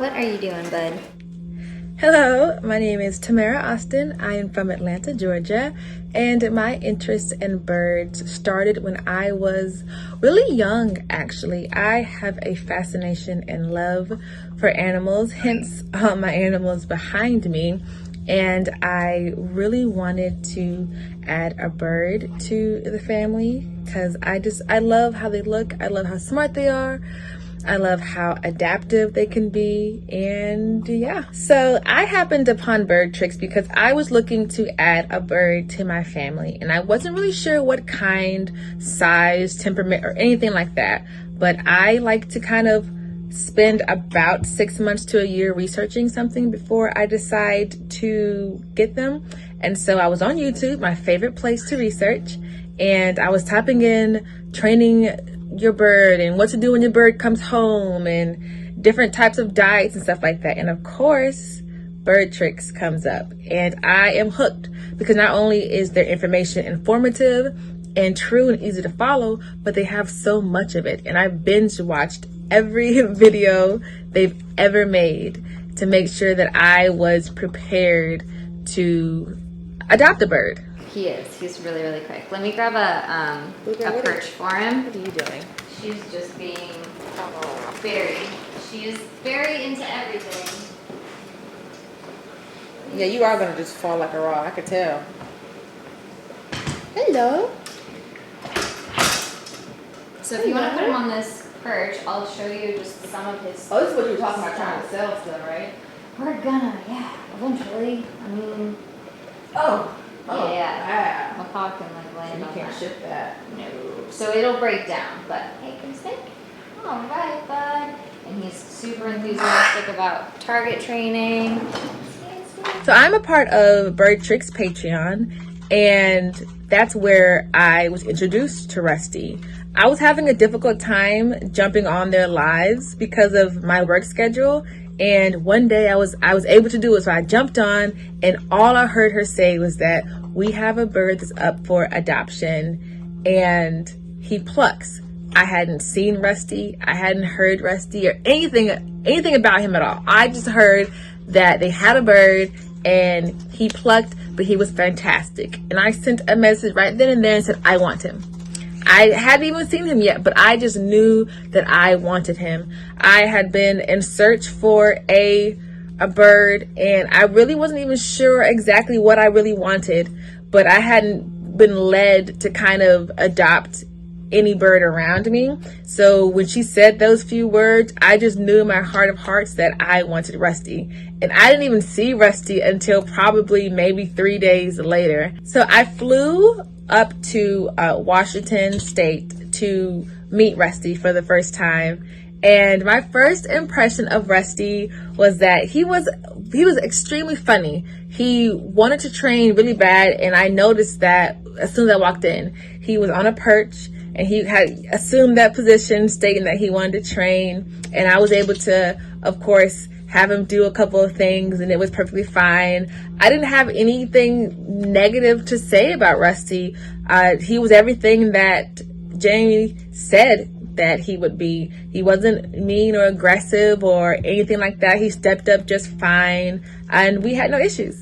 What are you doing, bud? Hello, my name is Tamara Austin. I am from Atlanta, Georgia, and my interest in birds started when I was really young, actually. I have a fascination and love for animals, hence my animals behind me, and I really wanted to add a bird to the family because I love how they look, I love how smart they are, I love how adaptive they can be, and yeah. So I happened upon BirdTricks because I was looking to add a bird to my family, and I wasn't really sure what kind, size, temperament, or anything like that. But I like to kind of spend about 6 months to a year researching something before I decide to get them. And so I was on YouTube, my favorite place to research, and I was typing in training your bird and what to do when your bird comes home and different types of diets and stuff like that. And of course, BirdTricks comes up, and I am hooked because not only is their information informative and true and easy to follow, but they have so much of it. And I binge watched every video they've ever made to make sure that I was prepared to adopt a bird. He is. He's really, really quick. Let me grab a perch for him. What are you doing? She's just being she is very into everything. Yeah, you are gonna just fall like a rock, I could tell. Hello. So if you want to put him on this perch, I'll show you just some of his. Oh, this is what you were talking about trying to sell stuff, right? We're gonna, yeah, eventually. I mean, yeah. Macaw can like land You on can't that. ship that. No. So it'll break down, but hey, can you stick? All right, bud. And he's super enthusiastic about target training. So I'm a part of BirdTricks Patreon, and that's where I was introduced to Rusty. I was having a difficult time jumping on their lives because of my work schedule, and one day I was able to do it, so I jumped on, and all I heard her say was that we have a bird that's up for adoption, and he plucks. I hadn't seen Rusty, I hadn't heard Rusty or anything about him at all. I just heard that they had a bird and he plucked, but he was fantastic. And I sent a message right then and there and said, I want him. I hadn't even seen him yet, but I just knew that I wanted him. I had been in search for a bird, and I really wasn't even sure exactly what I really wanted, but I hadn't been led to kind of adopt any bird around me. So when she said those few words, I just knew in my heart of hearts that I wanted Rusty. And I didn't even see Rusty until probably maybe 3 days later. So I flew up to Washington State to meet Rusty for the first time. And my first impression of Rusty was that he was extremely funny. He wanted to train really bad, and I noticed that as soon as I walked in. He was on a perch, and he had assumed that position, stating that he wanted to train. And I was able to, of course, have him do a couple of things, and it was perfectly fine. I didn't have anything negative to say about Rusty. He was everything that Jamie said that he would be. He wasn't mean or aggressive or anything like that. He stepped up just fine, and we had no issues.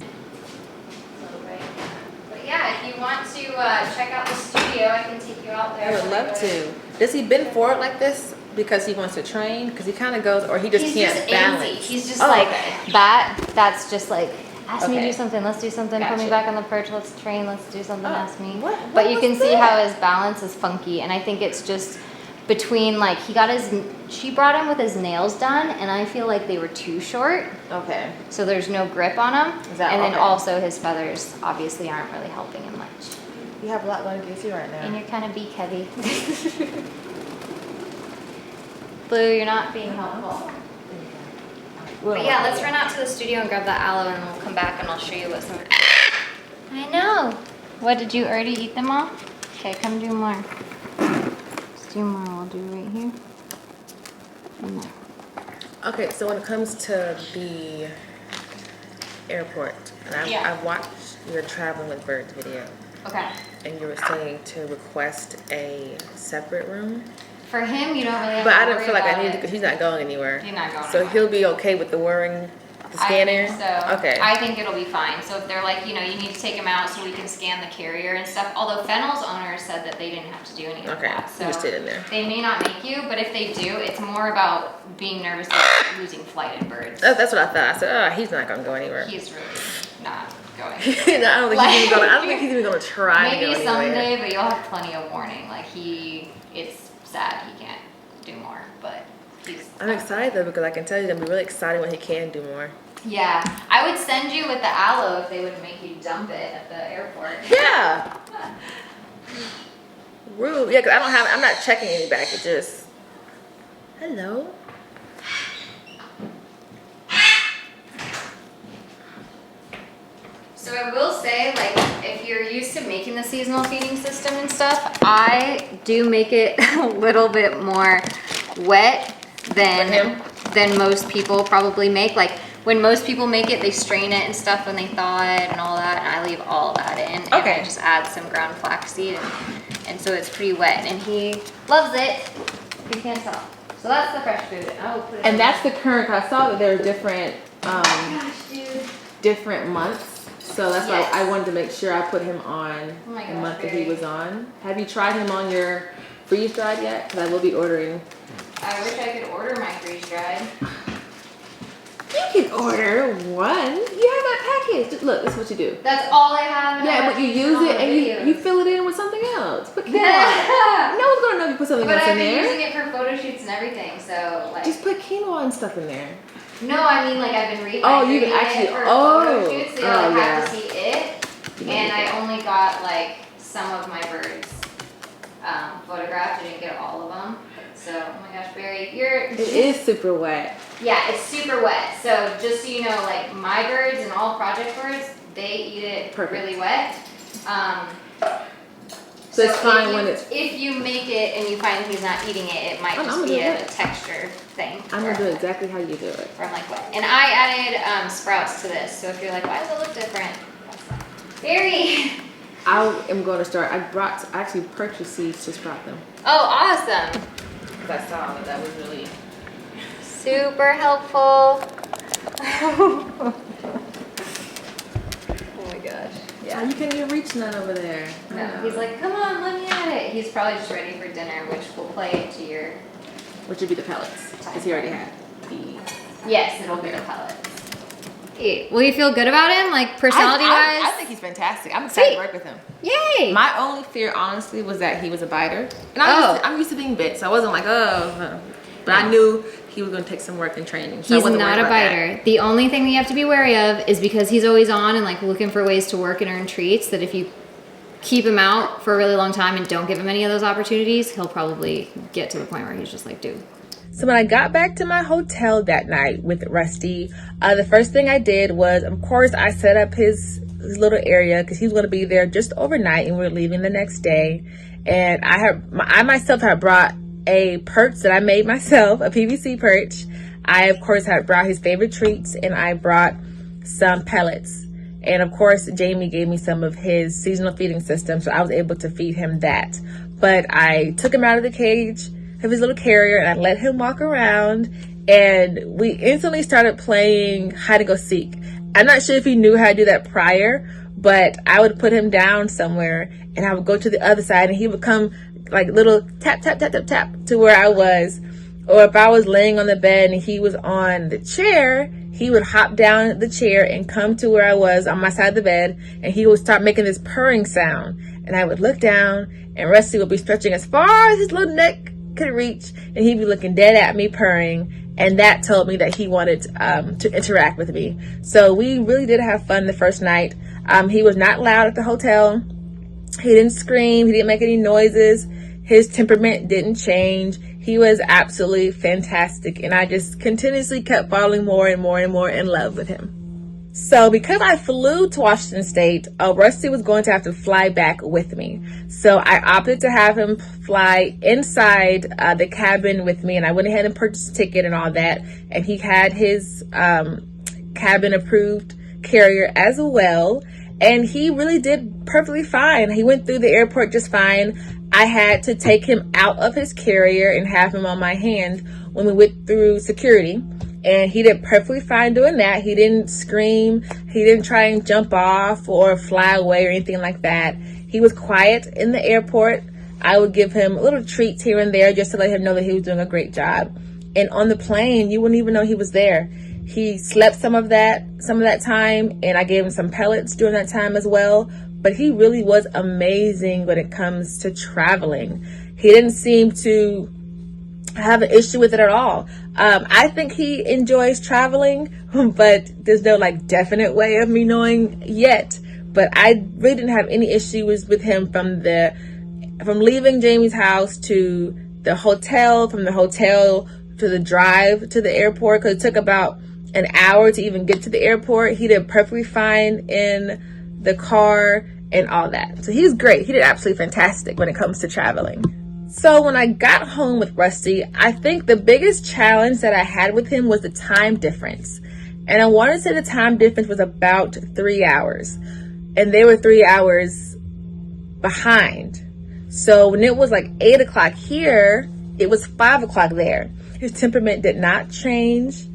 But yeah, if you want to check out the studio, I can take you out there. I would love to. Does he bend forward like this because he wants to train? Because he kind of goes, or he just can't balance? He's just okay. That's just like, ask me to do something, let's do something, put me Gotcha. back on the perch, let's train, let's do something, ask me. What But you can was see that? how his balance is funky, and I think it's just between, like, she brought him with his nails done, and I feel like they were too short. Okay. So there's no grip on him. Is that and then okay? also his feathers obviously aren't really helping him much. You have a lot going against you right And now. you're kind of beak heavy. Blue, you're not being helpful. But yeah, let's run out to the studio and grab that aloe, and we'll come back and I'll show you what some. I know. What, did you already eat them all? Okay, come do more. Let's do more. We'll do right here. And there. Okay, so when it comes to the airport, and I've watched your Traveling with Birds video, Okay. and you were saying to request a separate room. For him, you don't really have But to I don't worry feel like I about need to, it. because he's not going anywhere. He's not going So anywhere. he'll be okay with the wearing the scanner? I think so. Okay. I think it'll be fine. So if they're like, you know, you need to take him out so we can scan the carrier and stuff. Although Fennel's owner said that they didn't have to do any of that. So you just sit in there. they may not make you, but if they do, it's more about being nervous about losing flighted birds. That's what I thought. I said, oh, he's not going to go anywhere. He's really not going. No, I don't think he's even going to try to go Maybe anywhere. someday, but you'll have plenty of warning. Like it's sad he can't do more, but I'm excited though, because I can tell you it's going to be really exciting when he can do more. yeah, I would send you with the aloe if they would make you dump it at the airport. Yeah. Rude. Yeah, because I'm not checking any back. It just, hello. So I will say, like, if you're used to making the seasonal feeding system and stuff, I do make it a little bit more wet than most people probably make. Like, when most people make it, they strain it and stuff when they thaw it and all that, and I leave all that in. And I just add some ground flaxseed, and so it's pretty wet, and he loves it. You can't tell. So that's the fresh food. I will put it And that's the current. I saw that there are different gosh, dude. different months. So that's Yes. why I wanted to make sure I put him on Oh my the gosh, month that he Barry. was on. Have you tried him on your freeze dried yet? Because I will be ordering. I wish I could order my freeze dried. You can order one. You have that package. Just look, this is what you do. That's all I have. Yeah, but you use it and you fill it in with something else. Put quinoa. No one's gonna know if you put something But else I've in been there. using it for photo shoots and everything, so like. Just put quinoa and stuff in there. No, I mean like I've been rehydrating Oh, you can actually- it for oh. photo shoots, so you Oh, like have yeah. to see it. And I only got like some of my birds photographed. I didn't get all of them. So, oh my gosh, Barry, It is super wet. yeah, it's super wet. So just so you know, like my birds and all project birds, they eat it Perfect. really wet. So it's fine if you, when it's. if you make it and you find he's not eating it, it might I'm just gonna be do a it. texture thing. I'm gonna do exactly how you do it. From like wet. And I added sprouts to this. So if you're like, why does it look different? Very. I am going to start. I actually purchased seeds to sprout them. Oh, awesome. I saw that was really. Super helpful. Oh my gosh. Yeah. You can't even reach none over there. No, he's like, come on, let me at it. He's probably just ready for dinner, which will play into your. Which would be the pellets, because he already had the. Yes, it'll be the pellets. Hey, will you feel good about him, like personality wise? I think he's fantastic. I'm excited to work with him. Yay! My only fear, honestly, was that he was a biter. And Oh. I'm used to being bit, so I wasn't like, oh. But I No. knew he was going to take some work and training. So I He's wasn't not worried a about that. biter. The only thing that you have to be wary of is because he's always on and like looking for ways to work and earn treats, that if you keep him out for a really long time and don't give him any of those opportunities, he'll probably get to the point where he's just like, dude. So when I got back to my hotel that night with Rusty, the first thing I did was, of course, I set up his little area because he was going to be there just overnight and we were leaving the next day. And I myself had brought a perch that I made myself, a PVC perch. I, of course, had brought his favorite treats and I brought some pellets. And of course, Jamie gave me some of his seasonal feeding system, so I was able to feed him that. But I took him out of the cage of his little carrier and I let him walk around, and we instantly started playing hide and go seek. I'm not sure if he knew how to do that prior, but I would put him down somewhere and I would go to the other side and he would come like little tap, tap, tap, tap, tap to where I was. Or if I was laying on the bed and he was on the chair, he would hop down the chair and come to where I was on my side of the bed, and he would start making this purring sound. And I would look down and Rusty would be stretching as far as his little neck could reach, and he'd be looking dead at me purring, and that told me that he wanted to interact with me. So we really did have fun the first night. He was not loud at the hotel. He didn't scream. He didn't make any noises. His temperament didn't change. He was absolutely fantastic, and I just continuously kept falling more and more and more in love with him. So because I flew to Washington State, Rusty was going to have to fly back with me. So I opted to have him fly inside the cabin with me, and I went ahead and purchased a ticket and all that. And he had his cabin approved carrier as well. And he really did perfectly fine. He went through the airport just fine. I had to take him out of his carrier and have him on my hand when we went through security. And he did perfectly fine doing that. He didn't scream. He didn't try and jump off or fly away or anything like that. He was quiet in the airport. I would give him little treats here and there just to let him know that he was doing a great job. And on the plane, you wouldn't even know he was there. He slept some of that time, and I gave him some pellets during that time as well. But he really was amazing when it comes to traveling. He didn't seem to have an issue with it at all. I think he enjoys traveling, but there's no like definite way of me knowing yet. But I really didn't have any issues with him from leaving Jamie's house to the hotel, from the hotel to the drive to the airport, because it took about an hour to even get to the airport. He did perfectly fine in the car and all that. So he's great. He did absolutely fantastic when it comes to traveling. So when I got home with Rusty, I think the biggest challenge that I had with him was the time difference. And I want to say the time difference was about 3 hours. And they were 3 hours behind. So when it was like 8 o'clock here, it was 5 o'clock there. His temperament did not change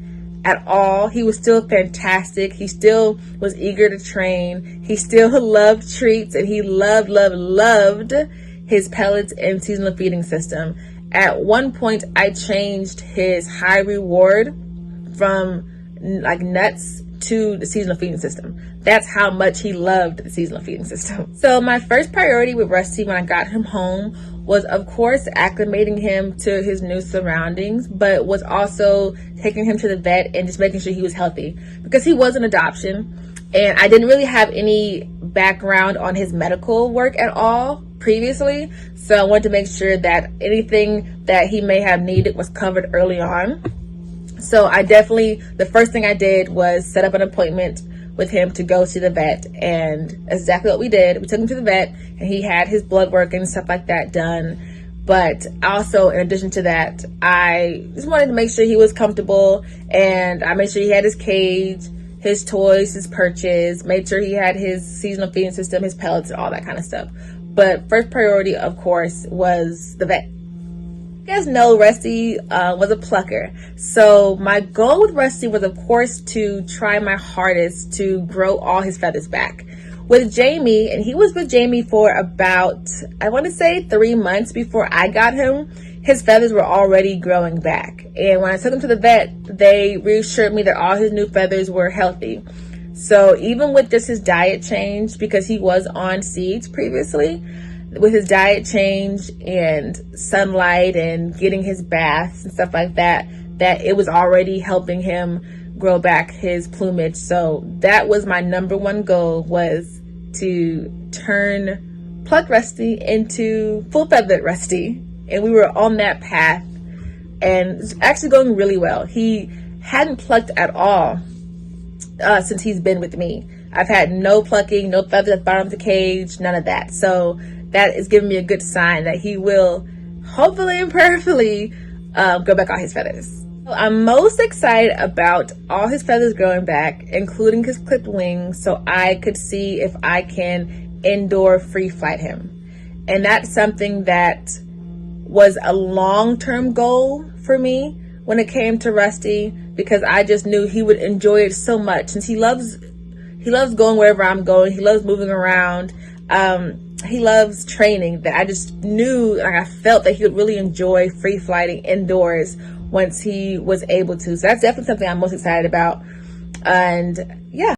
at all. He was still fantastic. He still was eager to train. He still loved treats, and he loved his pellets and seasonal feeding system. At one point, I changed his high reward from like nuts to the seasonal feeding system. That's how much he loved the seasonal feeding system. So my first priority with Rusty when I got him home was, of course, acclimating him to his new surroundings, but was also taking him to the vet and just making sure he was healthy, because he was an adoption and I didn't really have any background on his medical work at all previously. So I wanted to make sure that anything that he may have needed was covered early on. So the first thing I did was set up an appointment with him to go see the vet, and that's exactly what we did. We took him to the vet, and he had his blood work and stuff like that done. But also, in addition to that, I just wanted to make sure he was comfortable, and I made sure he had his cage, his toys, his perches, made sure he had his seasonal feeding system, his pellets, and all that kind of stuff. But first priority, of course, was the vet. You guys know Rusty was a plucker. So my goal with Rusty was, of course, to try my hardest to grow all his feathers back. With Jamie, and he was with Jamie for about, I want to say 3 months before I got him, his feathers were already growing back. And when I took him to the vet, they reassured me that all his new feathers were healthy. So even with just his diet change, because he was on seeds previously, with his diet change and sunlight and getting his baths and stuff like that, that it was already helping him grow back his plumage. So that was my number one goal, was to turn plucked Rusty into full feathered Rusty. And we were on that path, and it's actually going really well. He hadn't plucked at all since he's been with me. I've had no plucking, no feathers at the bottom of the cage, none of that. So that is giving me a good sign that he will hopefully and prayerfully grow back all his feathers. So I'm most excited about all his feathers growing back, including his clipped wings, so I could see if I can indoor free flight him. And that's something that was a long-term goal for me when it came to Rusty, because I just knew he would enjoy it so much, since he loves going wherever I'm going. He loves moving around. He loves training, that I just knew, like, I felt that he would really enjoy free flighting indoors once he was able to. So that's definitely something I'm most excited about. And yeah.